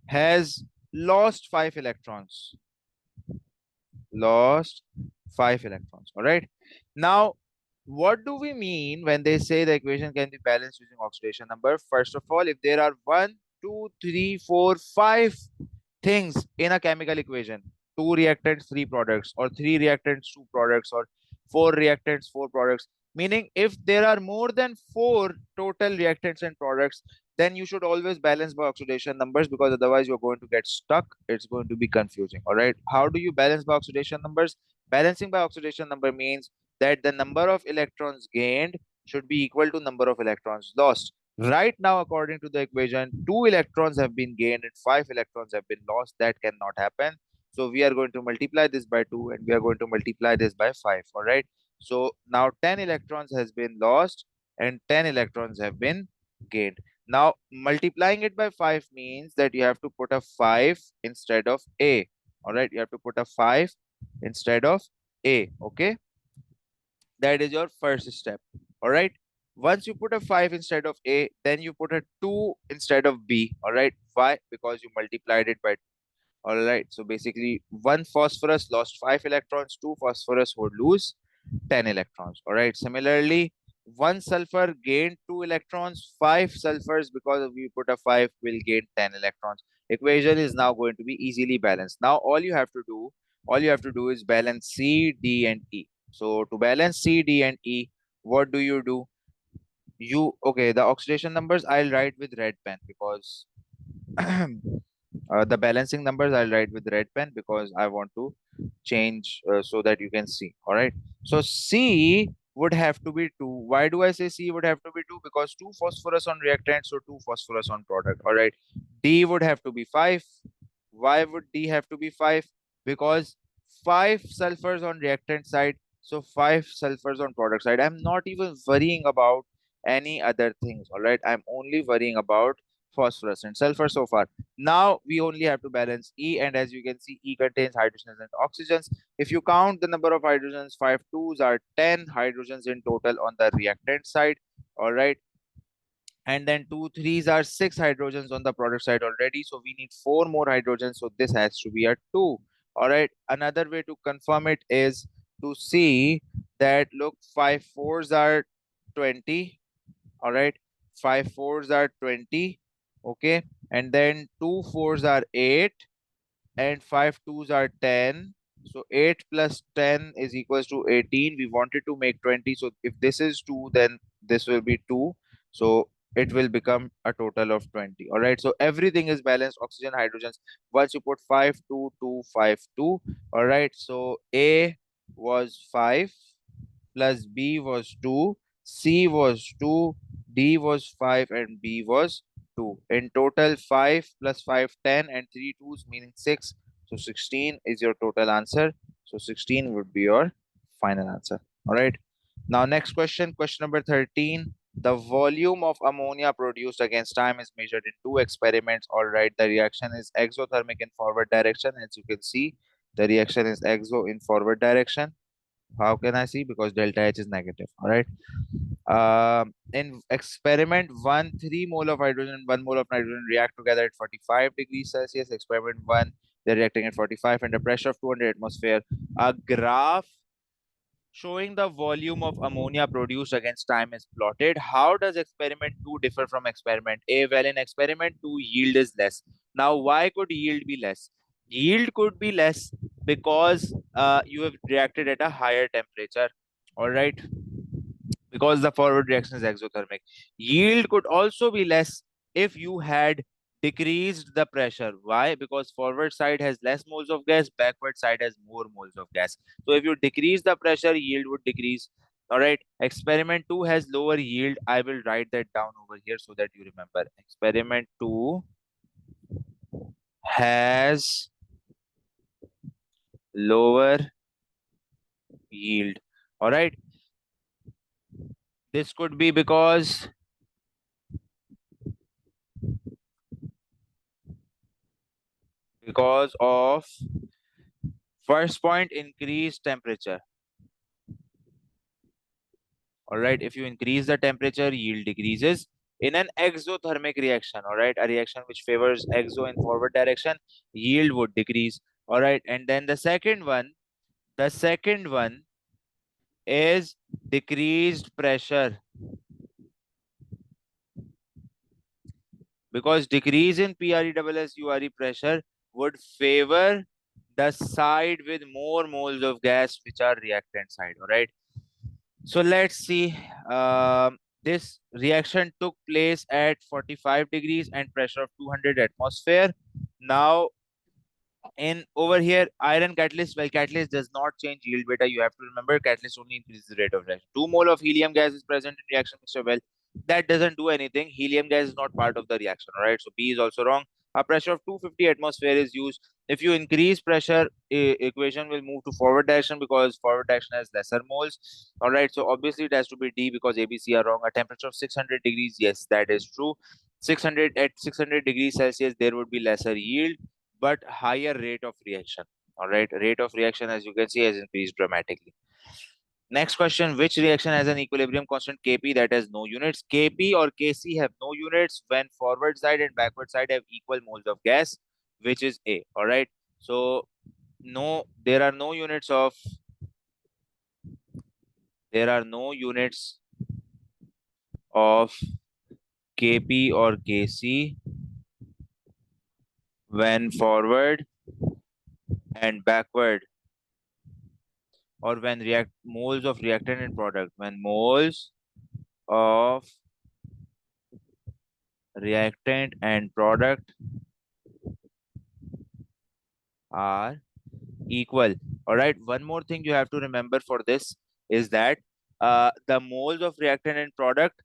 has lost 5 electrons. Lost 5 electrons. All right, now what do we mean when they say the equation can be balanced using oxidation number? First of all, if there are 1, 2, 3, 4, 5 things in a chemical equation, 2 reactants, 3 products, or 3 reactants, 2 products, or 4 reactants, 4 products, meaning if there are more than 4 total reactants and products, then you should always balance by oxidation numbers, because otherwise you're going to get stuck. It's going to be confusing. All right, how do you balance by oxidation numbers? Balancing by oxidation number means that the number of electrons gained should be equal to number of electrons lost. Right now, according to the equation, 2 electrons have been gained and 5 electrons have been lost. That cannot happen. So we are going to multiply this by 2 and we are going to multiply this by 5. All right, so now 10 electrons has been lost and 10 electrons have been gained. Now multiplying it by 5 means that you have to put a 5 instead of A. All right, you have to put a 5 instead of A. Okay, that is your first step. All right, once you put a 5 instead of A, then you put a 2 instead of B. All right, why? Because you multiplied it by 2. All right, so basically 1 phosphorus lost 5 electrons, 2 phosphorus would lose 10 electrons. All right, similarly 1 sulfur gained 2 electrons, 5 sulfurs, because we put a 5, will gain 10 electrons. Equation is now going to be easily balanced. Now all you have to do is balance C, D and E. So to balance C, D and E, what do? Okay, the oxidation numbers I'll write with red pen, because the balancing numbers I'll write with red pen because I want to change, so that you can see. All right, so C would have to be 2. Why do I say C would have to be 2? Because 2 phosphorus on reactant, so 2 phosphorus on product. All right, D would have to be 5. Why would D have to be 5? Because 5 sulfurs on reactant side, so 5 sulfurs on product side. I'm not even worrying about any other things. All right, I'm only worrying about phosphorus and sulfur so far. Now we only have to balance E, and as you can see, E contains hydrogens and oxygens. If you count the number of hydrogens, 5 twos are 10 hydrogens in total on the reactant side. All right, and then 2 threes are 6 hydrogens on the product side already, so we need 4 more hydrogens, so this has to be a 2. All right, another way to confirm it is to see that, look, 5 fours are 20. All right, 5 fours are 20. Okay, and then 2 fours are 8 and 5 twos are 10. So 8 plus 10 is equals to 18. We wanted to make 20, so if this is 2, then this will be 2, so it will become a total of 20. All right, so everything is balanced, oxygen, hydrogens. Once you put 5 2 2 5 2. All right, so A was 5 plus B was 2, C was 2, D was 5, and B was 2. In total, 5 plus 5, 10, and 3 twos, meaning 6. So 16 is your total answer. So 16 would be your final answer. All right. Now, next question, question number 13. The volume of ammonia produced against time is measured in two experiments. All right, the reaction is exothermic in forward direction. As you can see, the reaction is exo in forward direction. How can I see? Because delta H is negative. All right. In experiment 1, 3 mole of hydrogen and 1 mole of nitrogen react together at 45 degrees Celsius. Experiment 1, they're reacting at 45 and a pressure of 200 atmosphere. A graph showing the volume of ammonia produced against time is plotted. How does experiment 2 differ from experiment A? Well, in experiment 2, yield is less. Now, why could yield be less? Yield could be less because you have reacted at a higher temperature. All right, because the forward reaction is exothermic. Yield could also be less if you had decreased the pressure. Why? Because forward side has less moles of gas, backward side has more moles of gas. So if you decrease the pressure, yield would decrease. All right. Experiment 2 has lower yield. I will write that down over here so that you remember. Experiment 2 has lower yield. All right. This could be because of first point, increased temperature. All right, if you increase the temperature, yield decreases. In an exothermic reaction, all right, a reaction which favors exo in forward direction, yield would decrease. All right, and then the second one is decreased pressure, because decrease in PRESSURE pressure would favor the side with more moles of gas, which are reactant side. All right. So let's see. This reaction took place at 45 degrees and pressure of 200 atmosphere. Now, in over here, iron catalyst, well, catalyst does not change yield beta. You have to remember, catalyst only increases the rate of reaction. 2 mole of helium gas is present in reaction mixture. Well, that doesn't do anything. Helium gas is not part of the reaction. All right. So B is also wrong. A pressure of 250 atmosphere is used. If you increase pressure, equation will move to forward direction because forward direction has lesser moles. All right. So obviously it has to be D because A, B, C are wrong. A temperature of 600 degrees. Yes, that is true. 600 at 600 degrees Celsius, there would be lesser yield but higher rate of reaction. All right, rate of reaction, as you can see, has increased dramatically. Next question, which reaction has an equilibrium constant Kp that has no units? Kp or Kc have no units when forward side and backward side have equal moles of gas, which is A. All right, so no, there are no units of Kp or Kc when forward and backward, or when moles of reactant and product, when moles of reactant and product are equal. All right, one more thing you have to remember for this is that the moles of reactant and product,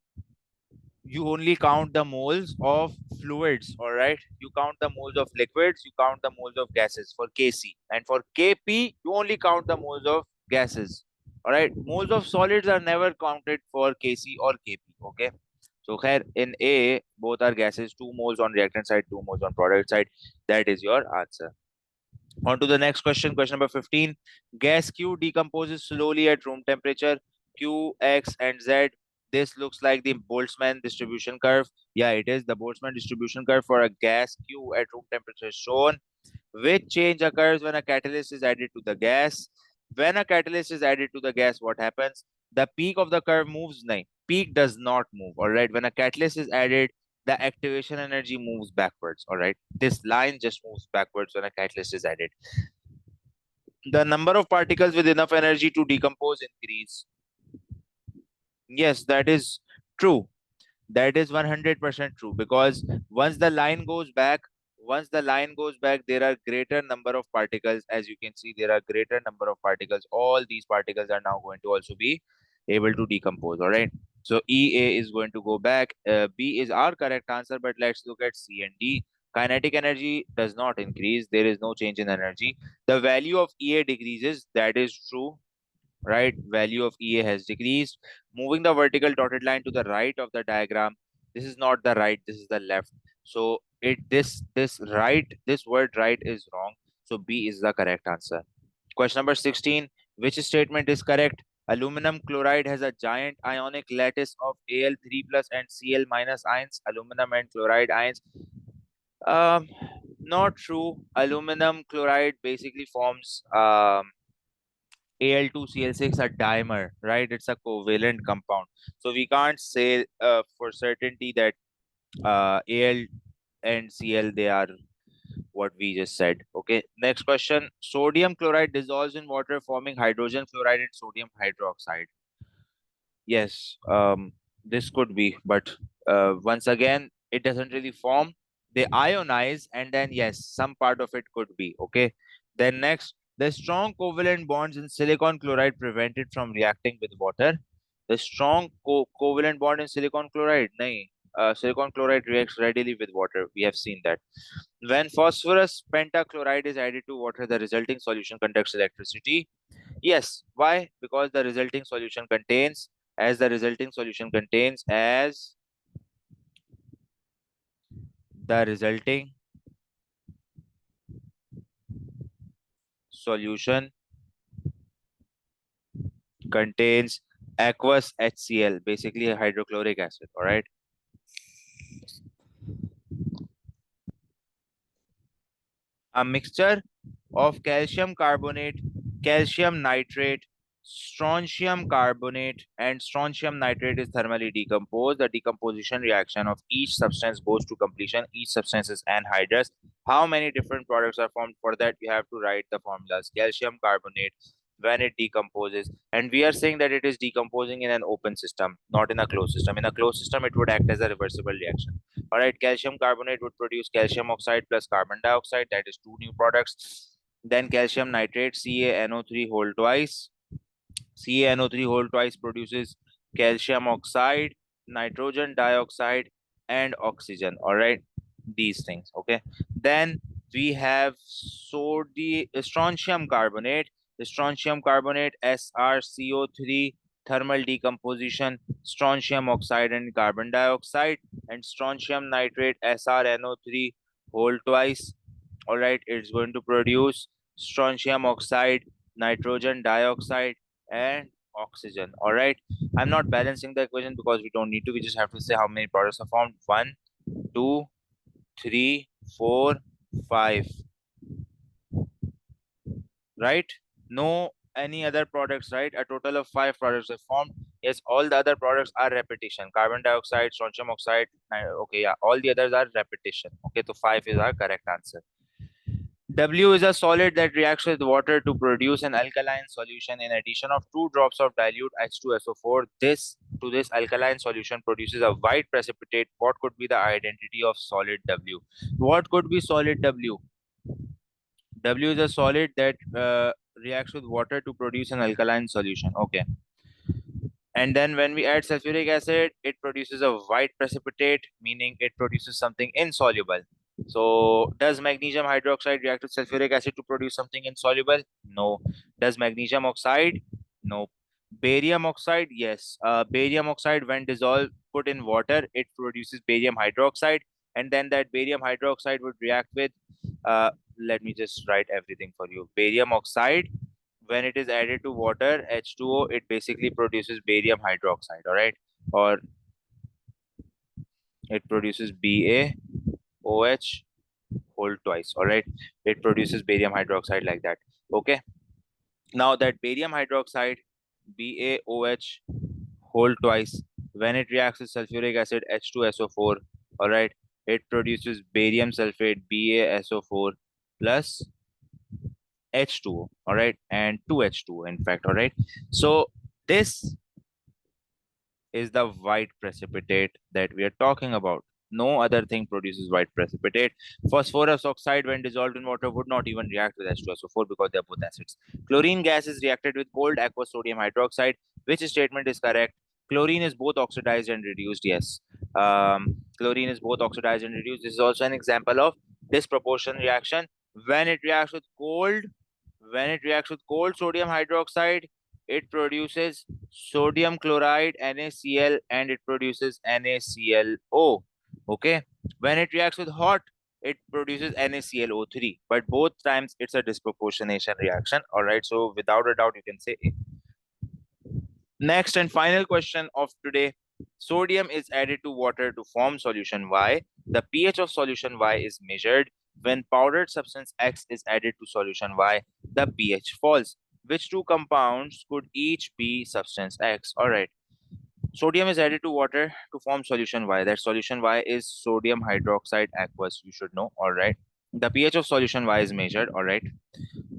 you only count the moles of fluids. All right, you count the moles of liquids, you count the moles of gases for Kc, and for Kp you only count the moles of gases. All right, moles of solids are never counted for Kc or Kp. Okay, so khair, in A both are gases, 2 moles on reactant side, 2 moles on product side. That is your answer. On to the next question, question number 15. Gas Q decomposes slowly at room temperature. Q, X, and Z. This looks like the Boltzmann distribution curve. Yeah, it is the Boltzmann distribution curve for a gas Q at room temperature is shown. Which change occurs when a catalyst is added to the gas? When a catalyst is added to the gas, what happens? The peak of the curve moves. No, peak does not move. All right. When a catalyst is added, the activation energy moves backwards. All right. This line just moves backwards when a catalyst is added. The number of particles with enough energy to decompose increase. Yes, that is true. That is 100% true, because once the line goes back, there are greater number of particles. As you can see, there are greater number of particles. All these particles are now going to also be able to decompose. All right. So EA is going to go back. B is our correct answer, but let's look at C and D. Kinetic energy does not increase. There is no change in energy. The value of EA decreases. That is true. right? Value of EA has decreased. Moving the vertical dotted line to the right of the diagram. This is not the right, this is the left. So this word right is wrong. So B is the correct answer. Question number 16. Which statement is correct? Aluminum chloride has a giant ionic lattice of Al3 plus and Cl minus ions. Aluminum and chloride ions. Um, Not true. Aluminum chloride basically forms Al2Cl6, a dimer, right? It's a covalent compound. So we can't say for certainty that Al and Cl, they are what we just said. Okay. Next question. Sodium chloride dissolves in water, forming hydrogen fluoride and sodium hydroxide. Yes, this could be, but once again, it doesn't really form. They ionize, and then yes, some part of it could be. Okay. Then next, the strong covalent bonds in silicon chloride prevent it from reacting with water. The strong covalent bond in silicon chloride, nahi. Silicon chloride reacts readily with water. We have seen that. When phosphorus pentachloride is added to water, the resulting solution conducts electricity. Yes. Why? Because the resulting solution contains, as the resulting solution contains, as the resulting solution contains aqueous HCl, basically a hydrochloric acid. All right. A mixture of calcium carbonate, calcium nitrate, strontium carbonate, and strontium nitrate is thermally decomposed. The decomposition reaction of each substance goes to completion. Each substance is anhydrous. How many different products are formed? For that, you have to write the formulas. Calcium carbonate, when it decomposes, and we are saying that it is decomposing in an open system, not in a closed system. In a closed system, it would act as a reversible reaction. All right, calcium carbonate would produce calcium oxide plus carbon dioxide, that is two new products. Then calcium nitrate, CaNO3 whole twice. CaNO3 whole twice produces calcium oxide, nitrogen dioxide, and oxygen. All right, these things. Okay. Then we have sodium strontium carbonate. The strontium carbonate, SrCO3, thermal decomposition, strontium oxide and carbon dioxide, and strontium nitrate, SrNO3 whole twice. All right, it's going to produce strontium oxide, nitrogen dioxide, and oxygen. All right, I'm not balancing the equation because we don't need to. We just have to say how many products are formed. 1, 2, 3, 4, 5. Right? No any other products, right? A total of 5 products are formed. Yes, all the other products are repetition. Carbon dioxide, strontium oxide. Okay, yeah, all the others are repetition. Okay, so 5 is our correct answer. W is a solid that reacts with water to produce an alkaline solution. In addition of 2 drops of dilute H2SO4, this alkaline solution produces a white precipitate. What could be the identity of solid W? What could be solid W? W is a solid that reacts with water to produce an alkaline solution. Okay. And then when we add sulfuric acid, it produces a white precipitate, meaning it produces something insoluble. So does magnesium hydroxide react with sulfuric acid to produce something insoluble? No. Does magnesium oxide? No. Barium oxide? Yes. Barium oxide, when dissolved, put in water, it produces barium hydroxide. And then that barium hydroxide would react with, let me just write everything for you. Barium oxide, when it is added to water, H2O, it basically produces barium hydroxide, all right? Or it produces BaOH whole twice, all right? It produces barium hydroxide like that, okay? Now that barium hydroxide, BaOH whole twice, when it reacts with sulfuric acid, H2SO4, all right? It produces barium sulfate, BaSO4 plus H2O, all right? And 2H2O, in fact, all right? So this is the white precipitate that we are talking about. No other thing produces white precipitate. Phosphorus oxide, when dissolved in water, would not even react with H2SO4 because they are both acids. Chlorine gas is reacted with cold aqueous sodium hydroxide. Which statement is correct? Chlorine is both oxidized and reduced. Yes. Chlorine is both oxidized and reduced. This is also an example of disproportion reaction. When it reacts with cold sodium hydroxide, it produces sodium chloride, NaCl, and it produces NaClO. Okay. When it reacts with hot, it produces NaClO3. But both times it's a disproportionation reaction. All right. So without a doubt, you can say A. Next and final question of today. Sodium is added to water to form solution Y. The pH of solution Y is measured. When powdered substance X is added to solution Y, the pH falls. Which two compounds could each be substance X? All right. Sodium is added to water to form solution Y. That solution Y is sodium hydroxide aqueous. You should know. All right. The pH of solution Y is measured. All right.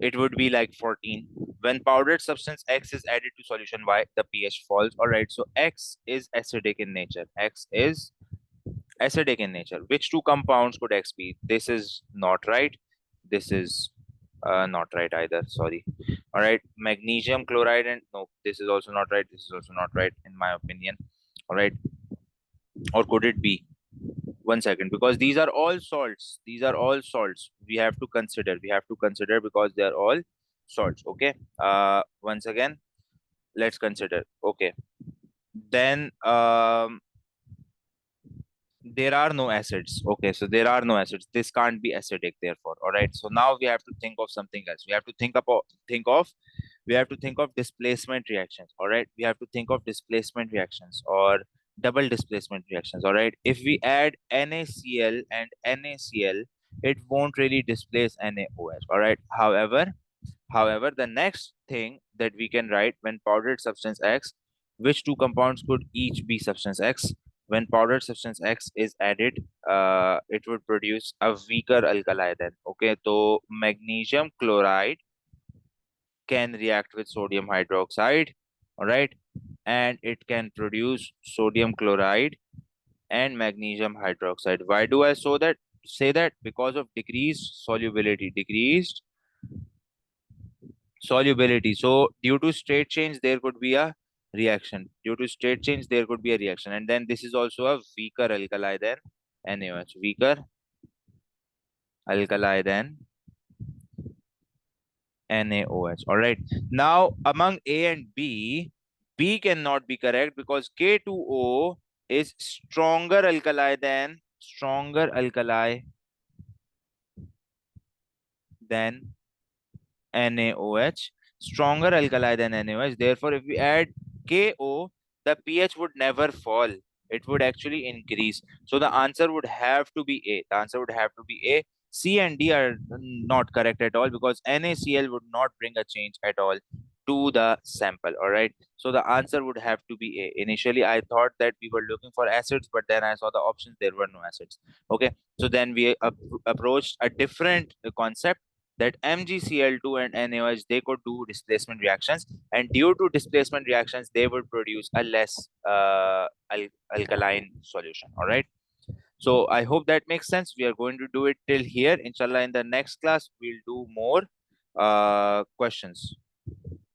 It would be like 14. When powdered substance X is added to solution Y, the pH falls. All right. So X is acidic in nature. X is acidic in nature. Which two compounds could X be? This is not right. This is not right either. Sorry. All right. Magnesium chloride and no, this is also not right. This is also not right in my opinion. All right. Or could it be? 1 second, because these are all salts. These are all salts. We have to consider. We have to consider because they are all salts. Okay. Once again, let's consider. Okay. Then there are no acids. Okay, so there are no acids. This can't be acidic, therefore. All right. So now we have to think of something else. We have to think of displacement reactions. All right. We have to think of displacement reactions or double displacement reactions. All right. If we add NaCl and NaCl, it won't really displace NaOH. All right. However, the next thing that we can write, when powdered substance X, which two compounds could each be substance X? When powdered substance X is added, it would produce a weaker alkali then. Okay, so magnesium chloride can react with sodium hydroxide, all right, and it can produce sodium chloride and magnesium hydroxide. Why do I say that? Because of decreased solubility. So due to state change, there could be a reaction. Due to state change, there could be a reaction. And then this is also a weaker alkali than NaOH. Weaker alkali than NaOH. All right. Now, among A and B, B cannot be correct because K2O is stronger alkali than NaOH, stronger alkali than NaOH. Therefore, if we add KO, the pH would never fall. It would actually increase. So the answer would have to be A. The answer would have to be A. C and D are not correct at all because NaCl would not bring a change at all to the sample. All right. So the answer would have to be A. Initially, I thought that we were looking for acids, but then I saw the options. There were no acids. Okay. So then we approached a different concept that MgCl2 and NaOH, they could do displacement reactions, and due to displacement reactions, they would produce a less alkaline solution. All right. So I hope that makes sense. We are going to do it till here. Inshallah, in the next class, we'll do more questions.